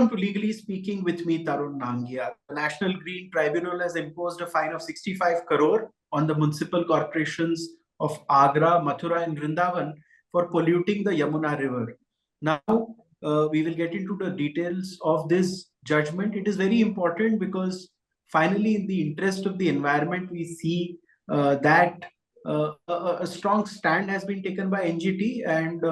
Welcome to Legally Speaking with me, Tarun Nangia. The National Green Tribunal has imposed a fine of 65 crore on the municipal corporations of Agra, Mathura, and Vrindavan for polluting the Yamuna River. Now, we will get into the details of this judgment. It is very important because finally, in the interest of the environment, we see that a strong stand has been taken by NGT, and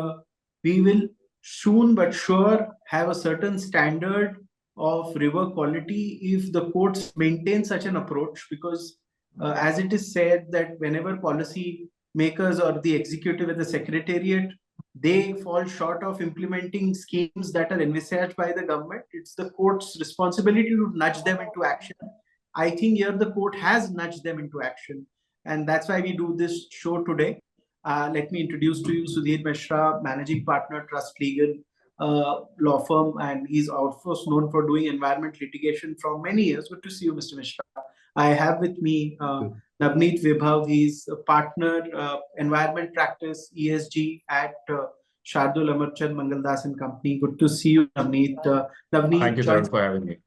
we will soon but sure have a certain standard of river quality if the courts maintain such an approach, because as it is said that whenever policy makers or the executive at the secretariat, they fall short of implementing schemes that are envisaged by the government, it's the court's responsibility to nudge them into action. I think here the court has nudged them into action, and that's why we do this show today. Let me introduce to you Sudhir Mishra, Managing Partner, Trust Legal law firm, and he's also known for doing environment litigation for many years. Good to see you, Mr. Mishra. I have with me Navneet Vibhav. He's a partner, environment practice, ESG at Shardul Amarchand Mangaldas and Company. Good to see you, Navneet. Navneet, thank you, Tarun, for having me.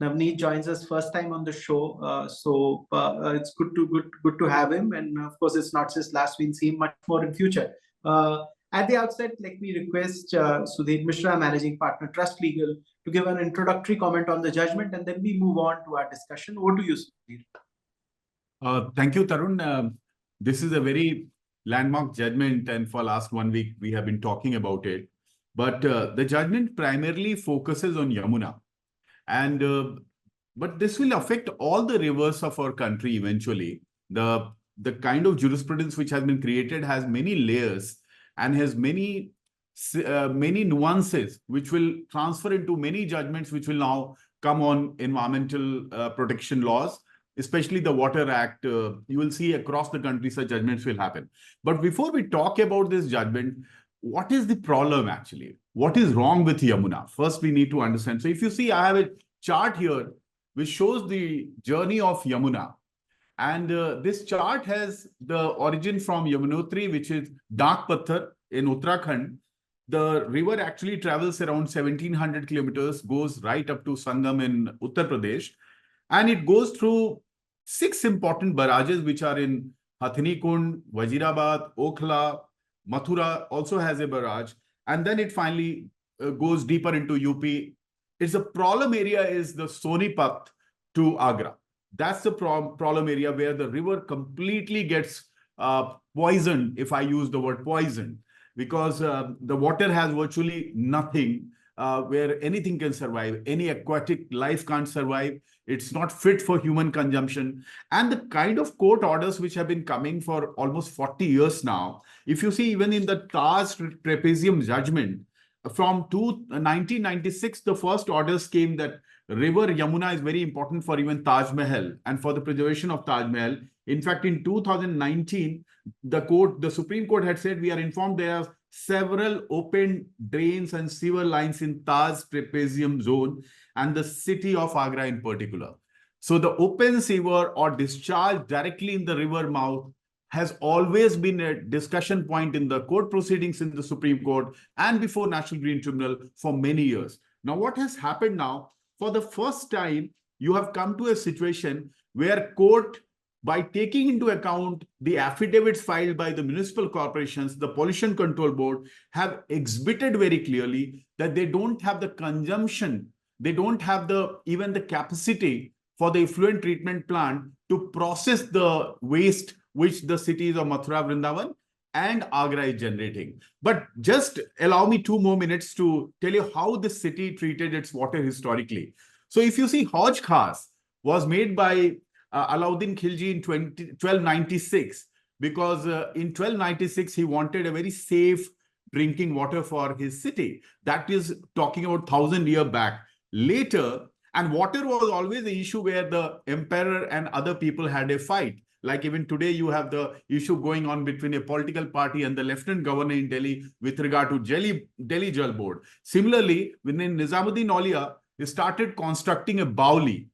Navneet joins us first time on the show, so it's good to have him. And of course, it's not just last, we'll see him much more in future. At the outset, let me request Sudhir Mishra, Managing Partner, Trust Legal, to give an introductory comment on the judgment, and then we move on to our discussion. Over to you, Sudhir. Thank you, Tarun. This is a very landmark judgment, and for last 1 week, we have been talking about it. But the judgment primarily focuses on Yamuna. And but this will affect all the rivers of our country eventually. The kind of jurisprudence which has been created has many layers and has many nuances which will transfer into many judgments which will now come on environmental protection laws, especially the Water Act. You will see across the country such judgments will happen. But before we talk about this judgment, what is the problem actually? What is wrong with Yamuna? First, we need to understand. So if you see, I have a chart here which shows the journey of Yamuna. And this chart has the origin from Yamunotri, which is Dak Patthar in Uttarakhand. The river actually travels around 1700 kilometers, goes right up to Sangam in Uttar Pradesh. And it goes through 6 important barrages, which are in Hathini Kund, Wazirabad, Okhla, Mathura also has a barrage. And then it finally goes deeper into UP. It's a problem area is the Sonipat to Agra. That's the problem area where the river completely gets poisoned, if I use the word poison, because the water has virtually nothing where anything can survive. Any aquatic life can't survive. It's not fit for human consumption. And the kind of court orders which have been coming for almost 40 years now, if you see even in the Taj trapezium judgment, from 1996, the first orders came that river Yamuna is very important for even Taj Mahal and for the preservation of Taj Mahal. In fact, in 2019, the Supreme Court had said, we are informed there are several open drains and sewer lines in Taj trapezium zone and the city of Agra in particular. So the open sewer or discharge directly in the river mouth has always been a discussion point in the court proceedings in the Supreme Court and before National Green Tribunal for many years. Now, what has happened now, for the first time, you have come to a situation where court, by taking into account the affidavits filed by the municipal corporations, the Pollution Control Board, have exhibited very clearly that they don't have the consumption, they don't have even the capacity for the effluent treatment plant to process the waste which the cities of Mathura-Vrindavan and Agra is generating. But just allow me 2 more minutes to tell you how this city treated its water historically. So if you see, Hauj Khas was made by Alauddin Khilji in 1296, because in 1296, he wanted a very safe drinking water for his city. That is talking about 1,000 years back. Later, and water was always the issue where the emperor and other people had a fight. Like even today, you have the issue going on between a political party and the lieutenant governor in Delhi with regard to Delhi Jal Board. Similarly, when Nizamuddin Aulia, he started constructing a Bauli,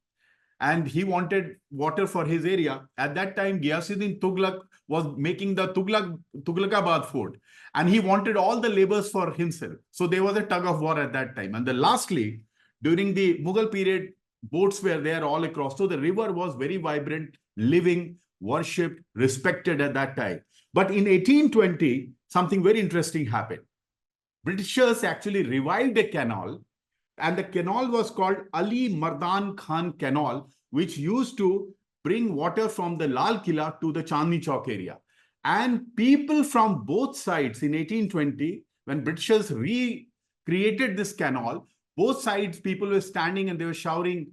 and he wanted water for his area. At that time, Ghiyasuddin Tughlaq was making the Tughlaqabad fort, and he wanted all the labors for himself. So there was a tug of war at that time. And then lastly, During the Mughal period, boats were there all across. So the river was very vibrant, living, worshipped, respected at that time. But in 1820, something very interesting happened. Britishers actually revived a canal, and the canal was called Ali Mardan Khan Canal, which used to bring water from the Lal Killa to the Chandni Chowk area. And people from both sides in 1820, when Britishers recreated this canal, both sides, people were standing and they were showering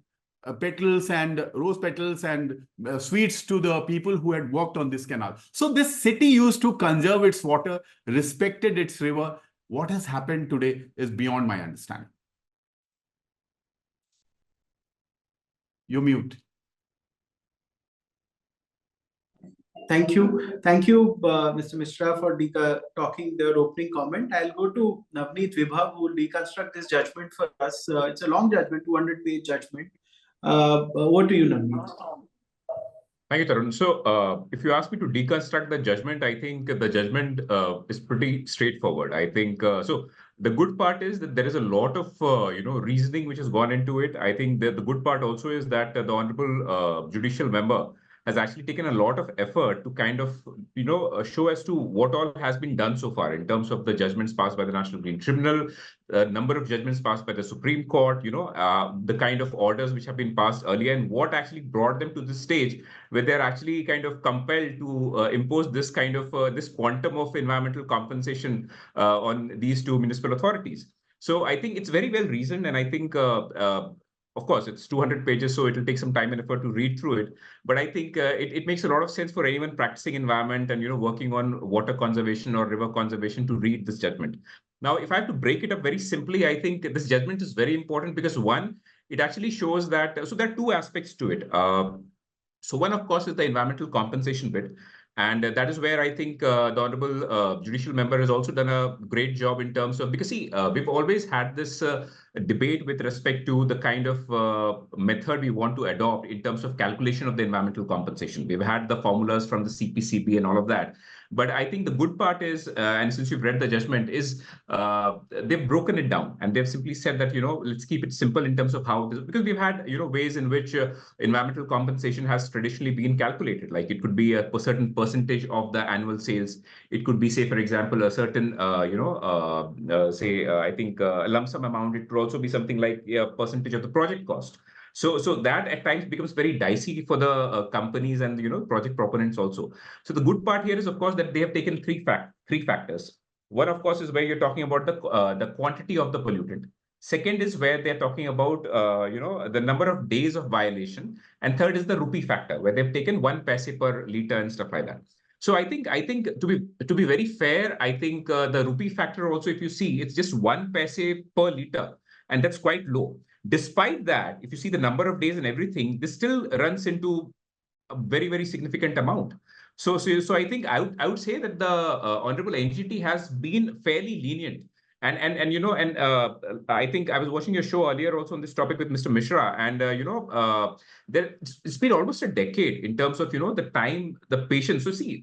petals and rose petals and sweets to the people who had worked on this canal. So this city used to conserve its water, respected its river. What has happened today is beyond my understanding. You're mute. Thank you. Thank you, Mr. Mishra, for talking their opening comment. I'll go to Navneet Vibhav, who will deconstruct this judgment for us. It's a long judgment, 200-page judgment. What do you, Navneet? Thank you, Tarun. So if you ask me to deconstruct the judgment, I think the judgment is pretty straightforward. I think so. The good part is that there is a lot of reasoning which has gone into it. I think that the good part also is that the honorable judicial member has actually taken a lot of effort to kind of show as to what all has been done so far in terms of the judgments passed by the National Green Tribunal, number of judgments passed by the Supreme Court, the kind of orders which have been passed earlier, and what actually brought them to this stage where they're actually kind of compelled to impose this kind of this quantum of environmental compensation on these two municipal authorities. So I think it's very well reasoned, and I think of course, it's 200 pages, so it will take some time and effort to read through it. But I think it makes a lot of sense for anyone practicing environment and working on water conservation or river conservation to read this judgment. Now, if I have to break it up very simply, I think this judgment is very important because one, it actually shows that, so there are two aspects to it. So one, of course, is the environmental compensation bit. And that is where I think the honorable judicial member has also done a great job in terms of, because see, we've always had this debate with respect to the kind of method we want to adopt in terms of calculation of the environmental compensation. We've had the formulas from the CPCB and all of that. But I think the good part is, and since you've read the judgment, is they've broken it down and they've simply said that, let's keep it simple in terms of how this, because we've had, ways in which environmental compensation has traditionally been calculated. Like it could be a certain percentage of the annual sales. It could be, say, for example, a certain, I think a lump sum amount. It could also be something like a percentage of the project cost. So that at times becomes very dicey for the companies and project proponents also. So the good part here is, of course, that they have taken three factors. One, of course, is where you're talking about the quantity of the pollutant. Second is where they're talking about the number of days of violation, and third is the rupee factor, where they've taken 1 paise per liter and stuff like that. So I think to be very fair, I think the rupee factor also, if you see, it's just 1 paise per liter, and that's quite low. Despite that, if you see the number of days and everything, this still runs into a very, very significant amount. So I think I would say that the honorable NGT has been fairly lenient. And I think I was watching your show earlier also on this topic with Mr. Mishra, and it's been almost a decade in terms of the time, the patience. So see,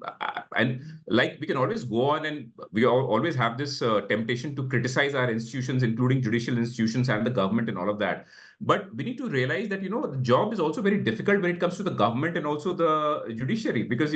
and like we can always go on, and we always have this temptation to criticize our institutions, including judicial institutions and the government and all of that. But we need to realize that the job is also very difficult when it comes to the government and also the judiciary, because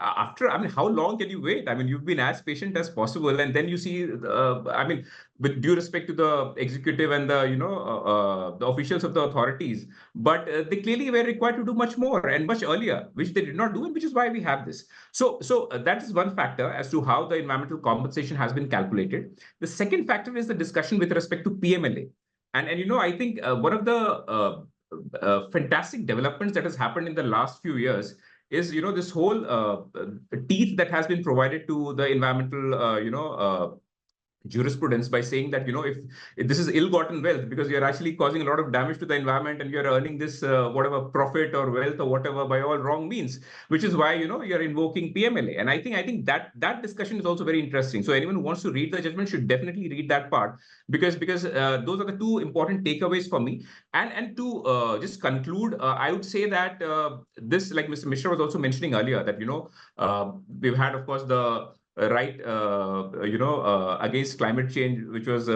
after, how long can you wait? You've been as patient as possible, and then you see, with due respect to the executive and the officials of the authorities, but they clearly were required to do much more and much earlier, which they did not do, and which is why we have this. So that is one factor as to how the environmental compensation has been calculated. The second factor is the discussion with respect to PMLA. And I think one of the fantastic developments that has happened in the last few years is this whole teeth that has been provided to the environmental jurisprudence by saying that if this is ill-gotten wealth, because you're actually causing a lot of damage to the environment and you're earning this whatever profit or wealth or whatever by all wrong means, which is why you're invoking PMLA. And I think that discussion is also very interesting. So anyone who wants to read the judgment should definitely read that part, because those are the two important takeaways for me. And to just conclude, I would say that this, like Mr. Mishra was also mentioning earlier, that we've had, of course, the against climate change, which was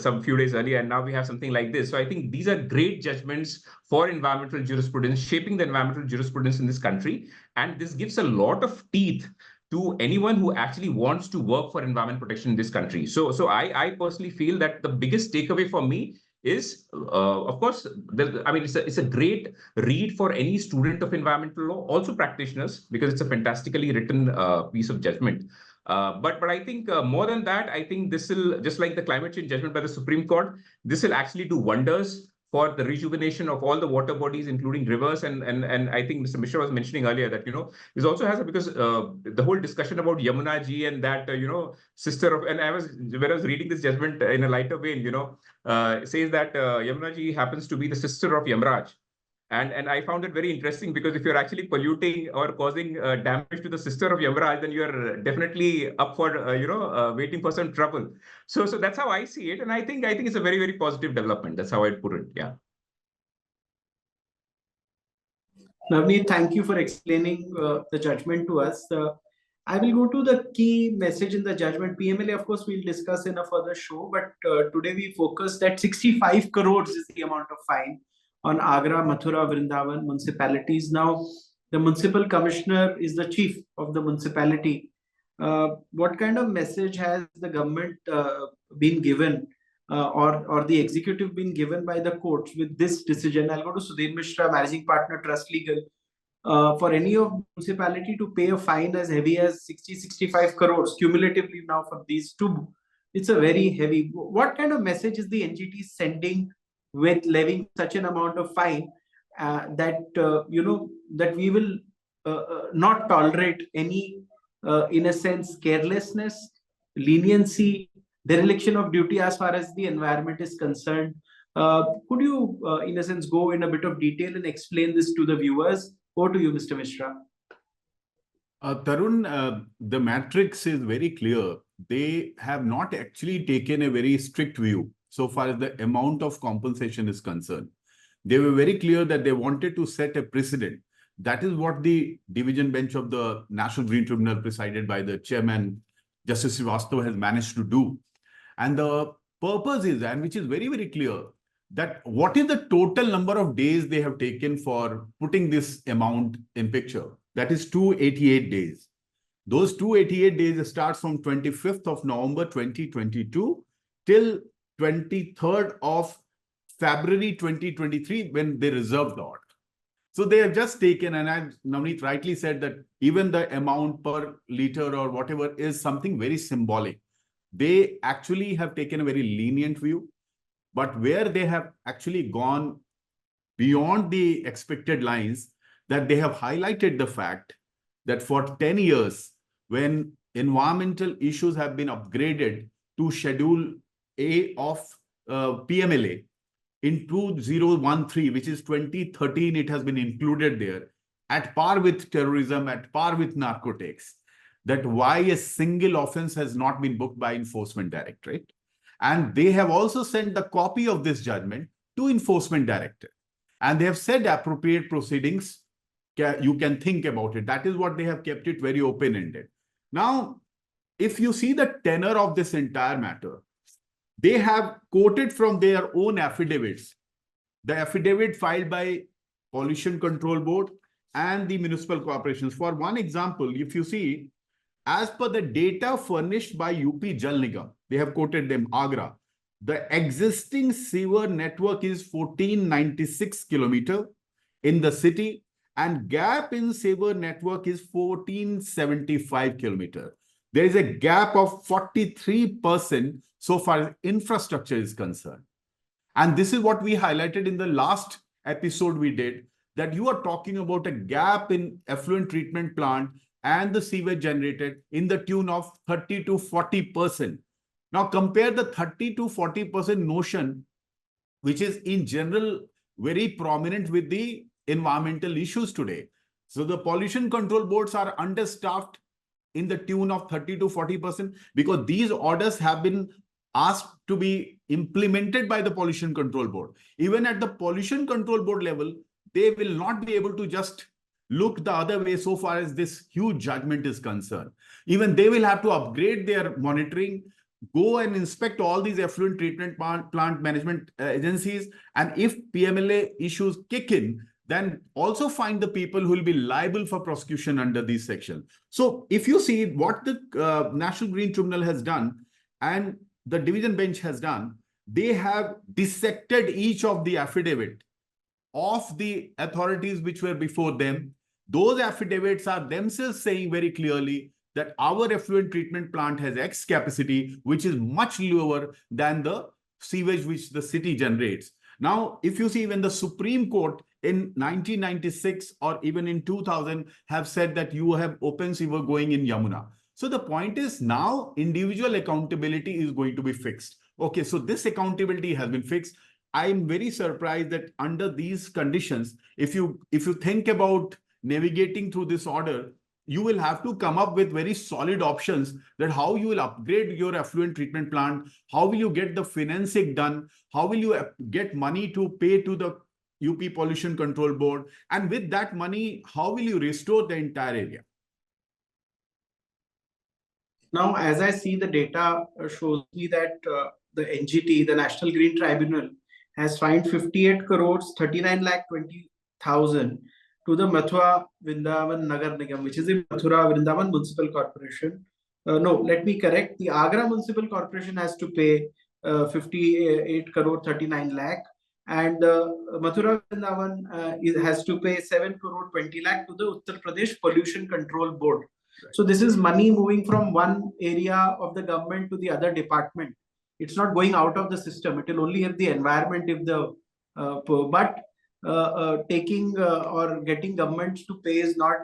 some few days earlier, and now we have something like this. So I think these are great judgments for environmental jurisprudence, shaping the environmental jurisprudence in this country. And this gives a lot of teeth to anyone who actually wants to work for environment protection in this country. So I personally feel that the biggest takeaway for me is, of course, it's a great read for any student of environmental law, also practitioners, because it's a fantastically written piece of judgment. But I think more than that, I think this will, just like the climate change judgment by the Supreme Court, this will actually do wonders for the rejuvenation of all the water bodies, including rivers. And I think Mr. Mishra was mentioning earlier that, this also has because the whole discussion about Yamuna ji and that, sister of, and when I was reading this judgment in a lighter vein, says that Yamuna ji happens to be the sister of Yamraj. And I found it very interesting, because if you're actually polluting or causing damage to the sister of Yamraj, then you're definitely up for, waiting for some trouble. So that's how I see it. And I think it's a very, very positive development. That's how I'd put it. Yeah. Navneet, thank you for explaining the judgment to us. I will go to the key message in the judgment. PMLA, of course, we'll discuss in a further show, but today we focused that 65 crores is the amount of fine on Agra, Mathura, Vrindavan municipalities. Now, the municipal commissioner is the chief of the municipality. What kind of message has the government been given or the executive been given by the courts with this decision? I'll go to Sudhir Mishra, Managing Partner, Trust Legal. For any of municipality to pay a fine as heavy as 60-65 crores cumulatively now for these two, it's a very heavy. What kind of message is the NGT sending with levying such an amount of fine that we will not tolerate any, in a sense, carelessness, leniency, dereliction of duty as far as the environment is concerned? Could you, in a sense, go in a bit of detail and explain this to the viewers? Over to you, Mr. Mishra. Tarun, the matrix is very clear. They have not actually taken a very strict view so far as the amount of compensation is concerned. They were very clear that they wanted to set a precedent. That is what the division bench of the National Green Tribunal, presided by the chairman, Justice Srivastava, has managed to do. And the purpose is, and which is very, very clear, that what is the total number of days they have taken for putting this amount in picture? That is 288 days. Those 288 days starts from 25th of November 2022 till 23rd of February 2023, when they reserved the order. So they have just taken, and as Navneet rightly said, that even the amount per liter or whatever is something very symbolic. They actually have taken a very lenient view, but where they have actually gone beyond the expected lines, that they have highlighted the fact that for 10 years, when environmental issues have been upgraded to Schedule A of PMLA, in 2013, which is 2013, it has been included there, at par with terrorism, at par with narcotics, that why a single offense has not been booked by Enforcement Directorate. And they have also sent the copy of this judgment to Enforcement Directorate. And they have said appropriate proceedings, you can think about it. That is what they have kept it very open-ended. Now, if you see the tenor of this entire matter, they have quoted from their own affidavits, the affidavit filed by Pollution Control Board and the municipal corporations. For one example, if you see, as per the data furnished by UP Jal Nigam, they have quoted them, Agra, the existing sewer network is 1496 kilometers in the city, and gap in sewer network is 1475 kilometers. There is a gap of 43% so far as infrastructure is concerned. And this is what we highlighted in the last episode we did, that you are talking about a gap in effluent treatment plant and the sewage generated in the tune of 30 to 40%. Now compare the 30 to 40% notion, which is in general very prominent with the environmental issues today. So the pollution control boards are understaffed in the tune of 30 to 40% because these orders have been asked to be implemented by the pollution control board. Even at the pollution control board level, they will not be able to just look the other way so far as this huge judgment is concerned. Even they will have to upgrade their monitoring, go and inspect all these effluent treatment plant management agencies. And if PMLA issues kick in, then also find the people who will be liable for prosecution under these sections. So if you see what the National Green Tribunal has done and the division bench has done, they have dissected each of the affidavit of the authorities which were before them. Those affidavits are themselves saying very clearly that our effluent treatment plant has X capacity, which is much lower than the sewage which the city generates. Now, if you see when the Supreme Court in 1996 or even in 2000 have said that you have open sewer going in Yamuna. So the point is now individual accountability is going to be fixed. Okay, so this accountability has been fixed. I'm very surprised that under these conditions, if you think about navigating through this order, you will have to come up with very solid options that how you will upgrade your effluent treatment plant, how will you get the financing done, how will you get money to pay to the UP Pollution Control Board, and with that money, how will you restore the entire area? Now, as I see the data shows me that the NGT, the National Green Tribunal, has fined 58 crores 39 lakh 20,000 to the Mathura-Vrindavan Nagar Nigam, which is the Mathura-Vrindavan Municipal Corporation. No, let me correct. The Agra Municipal Corporation has to pay 58 crore 39 lakh, and Mathura-Vrindavan has to pay 7 crore 20 lakh to the Uttar Pradesh Pollution Control Board. Right. So this is money moving from one area of the government to the other department. It's not going out of the system. It will only help the environment if the taking or getting governments to pay is not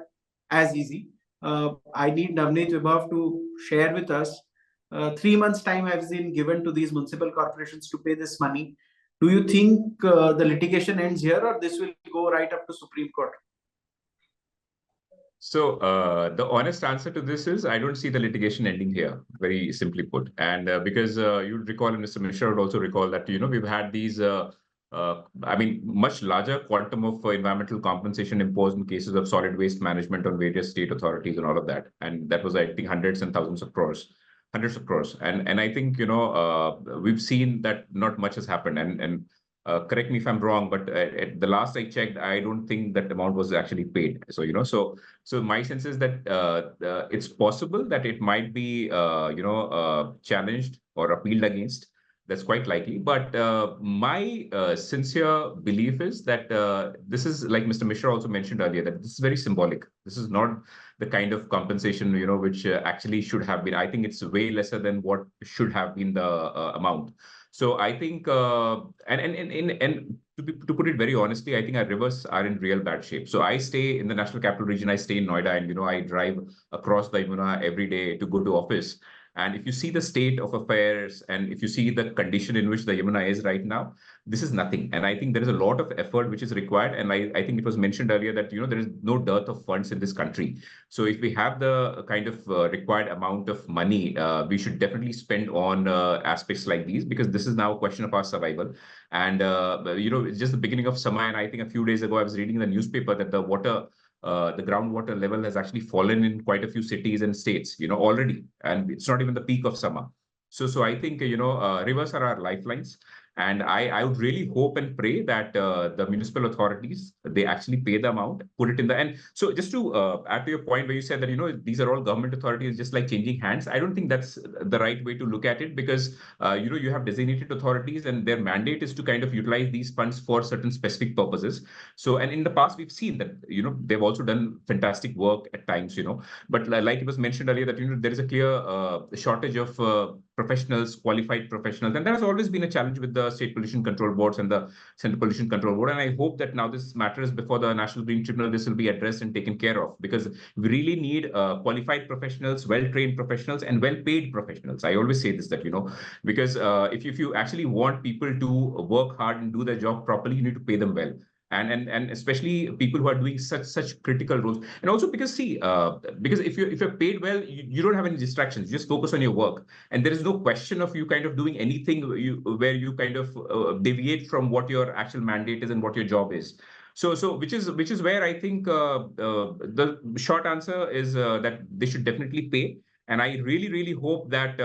as easy. I need Navneet Vibhav to share with us. 3 months' time has been given to these municipal corporations to pay this money. Do you think the litigation ends here, or this will go right up to Supreme Court? So the honest answer to this is I don't see the litigation ending here, very simply put. And because you'll recall, and Mr. Mishra would also recall that, we've had these, much larger quantum of environmental compensation imposed in cases of solid waste management on various state authorities and all of that. And that was, I think, hundreds and thousands of crores, hundreds of crores. And I think, we've seen that not much has happened. And correct me if I'm wrong, but at the last I checked, I don't think that amount was actually paid. So, so my sense is that it's possible that it might be, challenged or appealed against. That's quite likely. But my sincere belief is that this is, like Mr. Mishra also mentioned earlier, that this is very symbolic. This is not the kind of compensation, which actually should have been. I think it's way lesser than what should have been the amount. So I think, and to put it very honestly, I think our rivers are in real bad shape. So I stay in the National Capital Region. I stay in Noida, and I drive across the Yamuna every day to go to office. And if you see the state of affairs, and if you see the condition in which the Yamuna is right now, this is nothing. And I think there is a lot of effort which is required. And I think it was mentioned earlier that, there is no dearth of funds in this country. So if we have the kind of required amount of money, we should definitely spend on aspects like these, because this is now a question of our survival. And, it's just the beginning of summer. And I think a few days ago, I was reading in the newspaper that the groundwater level has actually fallen in quite a few cities and states, already, and it's not even the peak of summer. So I think, rivers are our lifelines. And I would really hope and pray that the municipal authorities, they actually pay the amount, put it in the end. So just to add to your point where you said that, these are all government authorities, just like changing hands. I don't think that's the right way to look at it, because, you have designated authorities and their mandate is to kind of utilize these funds for certain specific purposes. So, and in the past, we've seen that, they've also done fantastic work at times, but like it was mentioned earlier that, there is a clear shortage of professionals, qualified professionals. And that has always been a challenge with the state pollution control boards and the Central Pollution Control Board. And I hope that now this matter is before the National Green Tribunal, this will be addressed and taken care of, because we really need qualified professionals, well-trained professionals, and well-paid professionals. I always say this, that, because if you actually want people to work hard and do their job properly, you need to pay them well. And especially people who are doing such critical roles. And also because, see, because if you're paid well, you don't have any distractions. You just focus on your work. And there is no question of you kind of doing anything where you kind of deviate from what your actual mandate is and what your job is. So which is where I think the short answer is that they should definitely pay. And I really hope that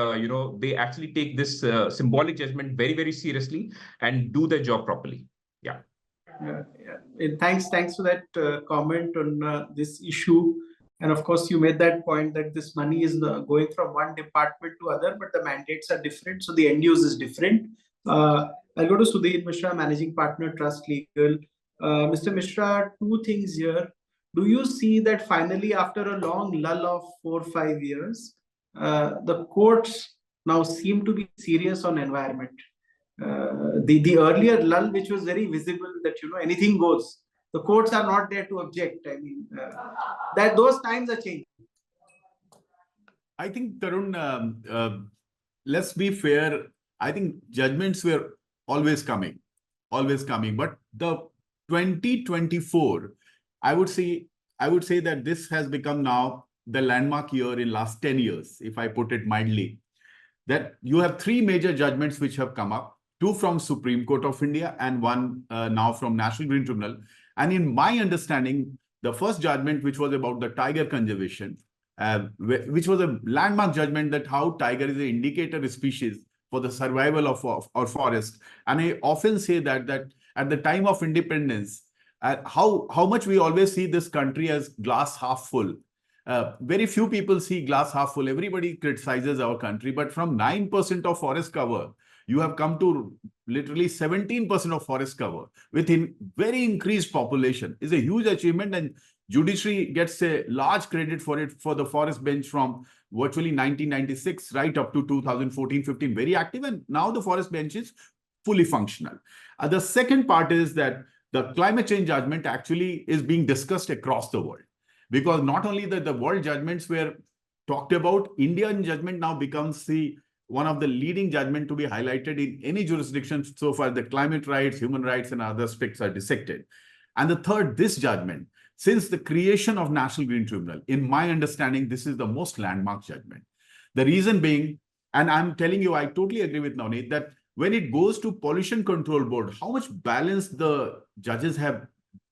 they actually take this symbolic judgment very seriously and do their job properly. Yeah. Yeah. And thanks for that comment on this issue. And of course, you made that point that this money is going from one department to other, but the mandates are different, so the end use is different. I'll go to Sudhir Mishra, Managing Partner, Trust Legal. Mr. Mishra, two things here. Do you see that finally, after a long lull of 4 or 5 years, the courts now seem to be serious on environment? The earlier lull, which was very visible, that anything goes, the courts are not there to object. I mean, that those times are changing. I think, Tarun, let's be fair. I think judgments were always coming. But the 2024, I would say that this has become now the landmark year in last 10 years, if I put it mildly. That you have three major judgments which have come up. Two from Supreme Court of India and one now from National Green Tribunal. And in my understanding, the first judgment, which was about the tiger conservation, which was a landmark judgment that how tiger is an indicator species for the survival of our forest. And I often say that at the time of independence, how much we always see this country as glass half full. Very few people see glass half full. Everybody criticizes our country, but from 9% of forest cover, you have come to literally 17% of forest cover within very increased population. Is a huge achievement, and judiciary gets a large credit for it, for the forest bench from virtually 1996 right up to 2014-15, very active, and now the forest bench is fully functional. The second part is that the climate change judgment actually is being discussed across the world, because not only that the world judgments were talked about, Indian judgment now becomes one of the leading judgment to be highlighted in any jurisdiction so far the climate rights, human rights, and other aspects are dissected. And the third, this judgment, since the creation of National Green Tribunal, in my understanding, this is the most landmark judgment. The reason being, and I'm telling you, I totally agree with Navneet, that when it goes to Pollution Control Board, how much balance the judges have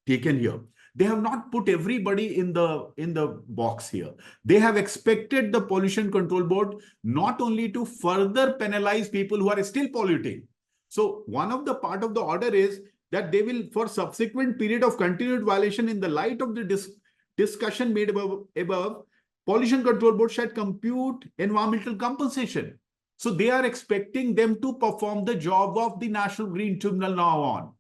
taken here. They have not put everybody in the box here. They have expected the Pollution Control Board not only to further penalize people who are still polluting. So one of the part of the order is that they will, for subsequent period of continued violation, in the light of the discussion made above, Pollution Control Board should compute environmental compensation. So they are expecting them to perform the job of the National Green Tribunal now on.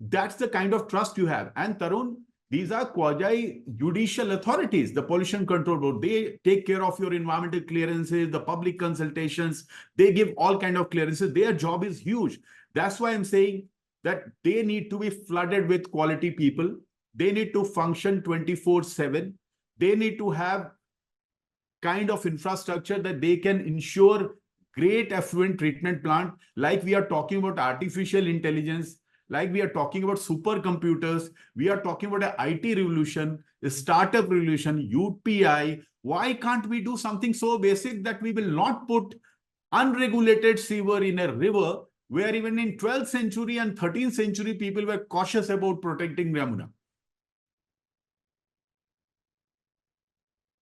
That's the kind of trust you have. And Tarun, these are quasi-judicial authorities, the Pollution Control Board. They take care of your environmental clearances, the public consultations. They give all kinds of clearances. Their job is huge. That's why I'm saying that they need to be flooded with quality people. They need to function 24/7. They need to have kind of infrastructure that they can ensure great effluent treatment plant, like we are talking about artificial intelligence, like we are talking about supercomputers, we are talking about an IT revolution, a startup revolution, UPI. Why can't we do something so basic that we will not put unregulated sewer in a river where even in 12th century and 13th century people were cautious about protecting Yamuna?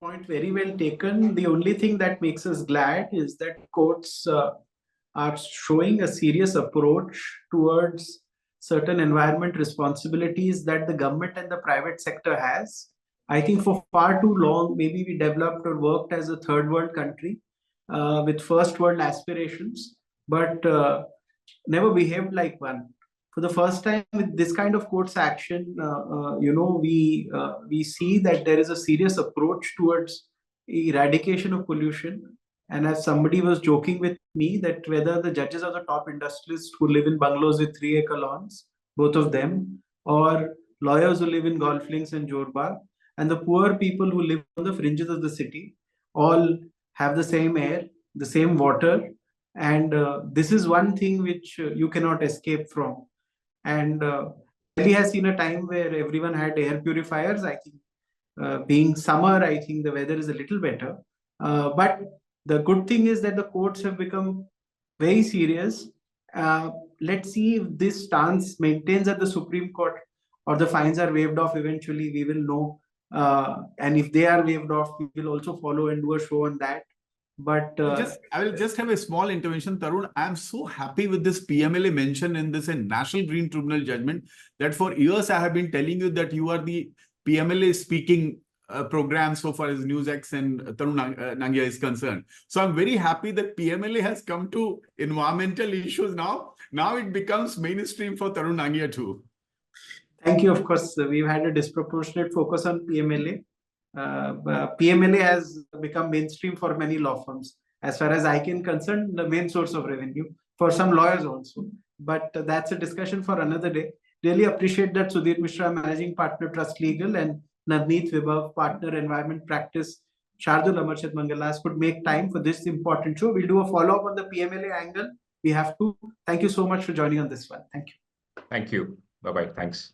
Point very well taken. The only thing that makes us glad is that courts are showing a serious approach towards certain environment responsibilities that the government and the private sector has. I think for far too long, maybe we developed or worked as a third world country with first world aspirations, but never behaved like one. For the first time with this kind of courts action, we see that there is a serious approach towards eradication of pollution. And as somebody was joking with me that whether the judges are the top industrialists who live in bungalows with 3-acre lawns, both of them, or lawyers who live in golf links and Jorbag, and the poor people who live on the fringes of the city, all have the same air, the same water. And this is one thing which you cannot escape from. And Delhi has seen a time where everyone had air purifiers. I think being summer, I think the weather is a little better. But the good thing is that the courts have become very serious. Let's see if this stance maintains at the Supreme Court. or the fines are waived off eventually, we will know. And if they are waived off, we will also follow and do a show on that. But I will just have a small intervention, Tarun. I'm so happy with this PMLA mention in this National Green Tribunal judgment that for years I have been telling you that you are the PMLA speaking program so far as NewsX and Tarun Nangia is concerned. So I'm very happy that PMLA has come to environmental issues now. Now it becomes mainstream for Tarun Nangia too. Thank you. Of course, we've had a disproportionate focus on PMLA. PMLA has become mainstream for many law firms. As far as I can concern, the main source of revenue for some lawyers also. But that's a discussion for another day. Really appreciate that Sudhir Mishra, Managing Partner, Trust Legal, and Navneet Vibhav, Partner, Environment Practice, Shardul Amarchand Mangalas could make time for this important show. We'll do a follow-up on the PMLA angle. We have to. Thank you so much for joining on this one. Thank you. Thank you. Bye-bye. Thanks.